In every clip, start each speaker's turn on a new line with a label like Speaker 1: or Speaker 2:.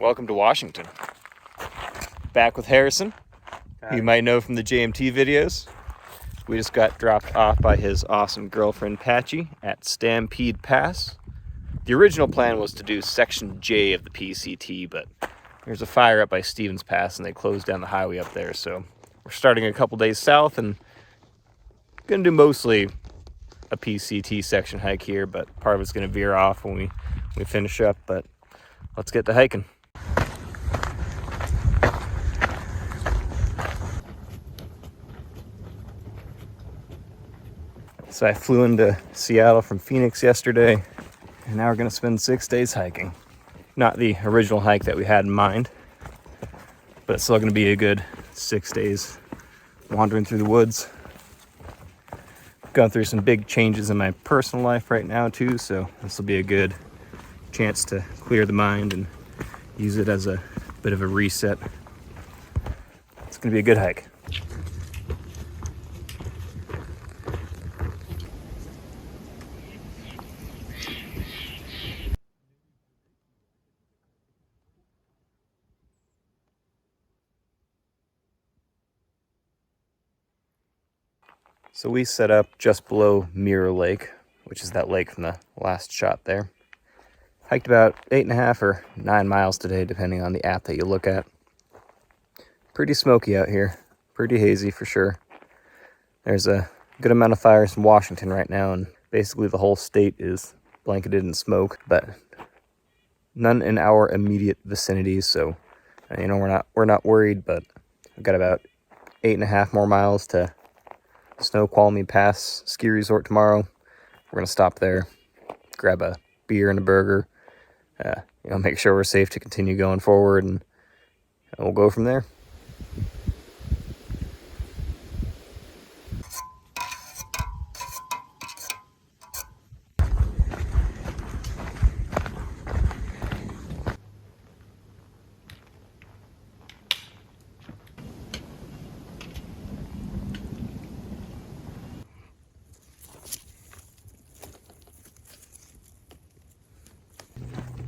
Speaker 1: Welcome to Washington. Back with Harrison, who you might know from the JMT videos. We just got dropped off by his awesome girlfriend Patchy at Stampede Pass. The original plan was to do Section J of the PCT, but there's a fire up by Stevens Pass and they closed down the highway up there, so we're starting a couple days south and gonna do mostly a PCT section hike here, but part of it's gonna veer off when we finish up, but let's get to hiking. So I flew into Seattle from Phoenix yesterday, and now we're gonna spend 6 days hiking. Not the original hike that we had in mind, but it's still gonna be a good 6 days wandering through the woods. Going through some big changes in my personal life right now too, so this will be a good chance to clear the mind and use it as a bit of a reset. It's gonna be a good hike. So we set up just below Mirror Lake, which is that lake from the last shot there. Hiked about 8.5 or 9 miles today, depending on the app that you look at. Pretty smoky out here, pretty hazy for sure. There's a good amount of fires in Washington right now, and basically the whole state is blanketed in smoke, but none in our immediate vicinity, so we're not worried, but we've got about 8.5 more miles to Snoqualmie Pass ski resort tomorrow. We're gonna stop there, grab a beer and a burger, make sure we're safe to continue going forward, and we'll go from there.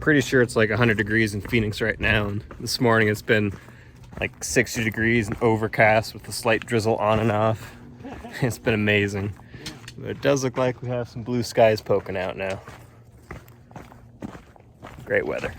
Speaker 1: Pretty sure it's like 100 degrees in Phoenix right now, and this morning it's been like 60 degrees and overcast with a slight drizzle on and off. It's been amazing, but it does look like we have some blue skies poking out now. Great weather.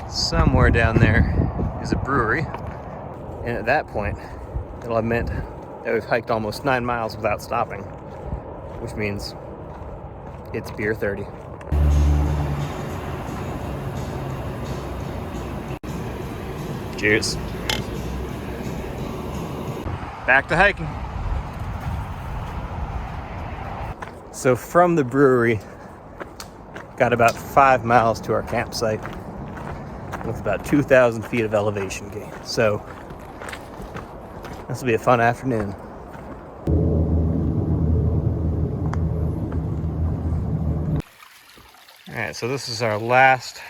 Speaker 1: Somewhere down there is a brewery, and at that point it'll have meant that we've hiked almost 9 miles without stopping, which means it's beer 30. Cheers. Back to hiking. So from the brewery, got about 5 miles to our campsite with about 2,000 feet of elevation gain. So this will be a fun afternoon. All right, so this is our last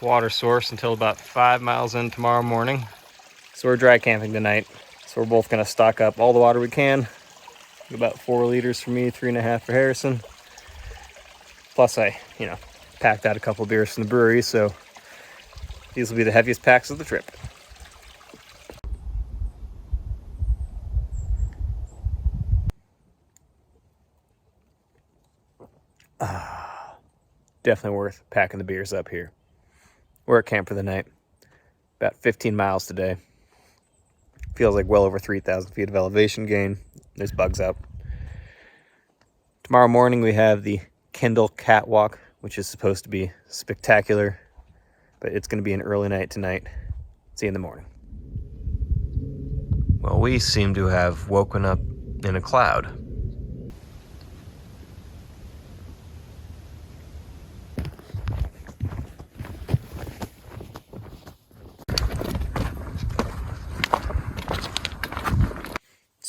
Speaker 1: water source until about 5 miles in tomorrow morning. So we're dry camping tonight. So we're both gonna stock up all the water we can. About 4 liters for me, 3.5 for Harrison. Plus I, packed out a couple beers from the brewery, so these will be the heaviest packs of the trip. Definitely worth packing the beers up here. We're at camp for the night. About 15 miles today. Feels like well over 3,000 feet of elevation gain. There's bugs out. Tomorrow morning we have the Kendall Catwalk, which is supposed to be spectacular, but it's going to be an early night tonight. See you in the morning. Well, we seem to have woken up in a cloud.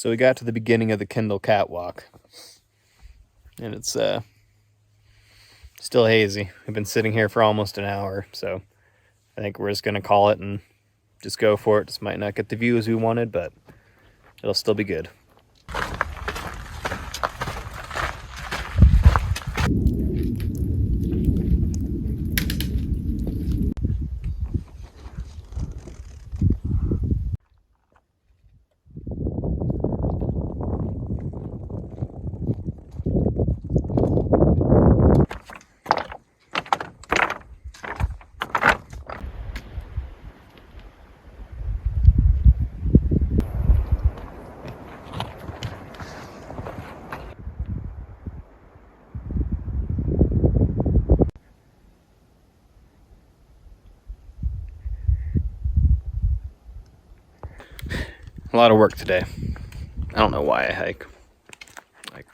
Speaker 1: So we got to the beginning of the Kindle catwalk, and it's still hazy. We've been sitting here for almost an hour, so I think we're just gonna call it and just go for it. Just might not get the views we wanted, but it'll still be good. A lot of work today. I don't know why I hike. Like,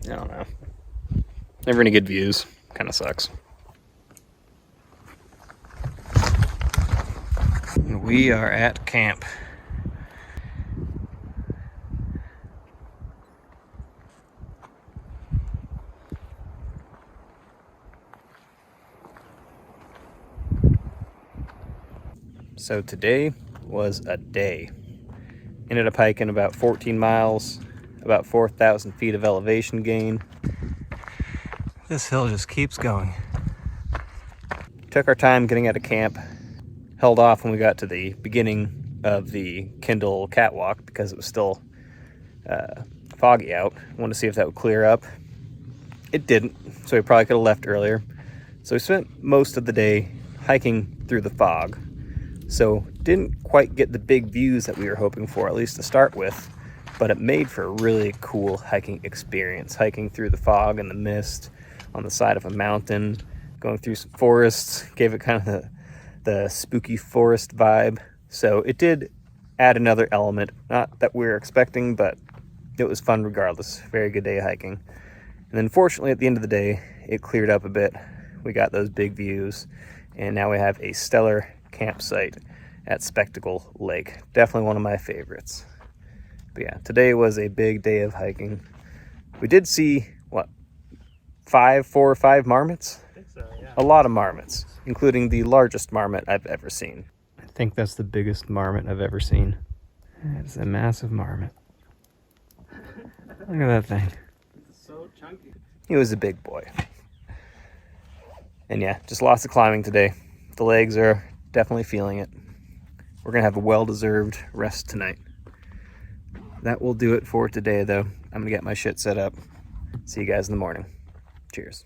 Speaker 1: I don't know. Never any good views. Kind of sucks. We are at camp. So today was a day. Ended up hiking about 14 miles, about 4,000 feet of elevation gain. This hill just keeps going. Took our time getting out of camp. Held off when we got to the beginning of the Kindle catwalk because it was still foggy out. Wanted to see if that would clear up. It didn't, so we probably could have left earlier. So we spent most of the day hiking through the fog. So didn't quite get the big views that we were hoping for, at least to start with, but it made for a really cool hiking experience. Hiking through the fog and the mist on the side of a mountain, going through some forests, gave it kind of the spooky forest vibe. So it did add another element, not that we were expecting, but it was fun regardless. Very good day of hiking. And then fortunately at the end of the day, it cleared up a bit. We got those big views, and now we have a stellar campsite at Spectacle Lake. Definitely one of my favorites. But yeah, today was a big day of hiking. We did see, what, 4 or 5 marmots?
Speaker 2: I think so, yeah.
Speaker 1: A lot of marmots, including the largest marmot I've ever seen. I think that's the biggest marmot I've ever seen. It's a massive marmot. Look at that thing.
Speaker 2: It's so chunky.
Speaker 1: He was a big boy. And yeah, just lots of climbing today. The legs are definitely feeling it. We're gonna have a well-deserved rest tonight. That will do it for today though. I'm gonna get my shit set up. See you guys in the morning. Cheers.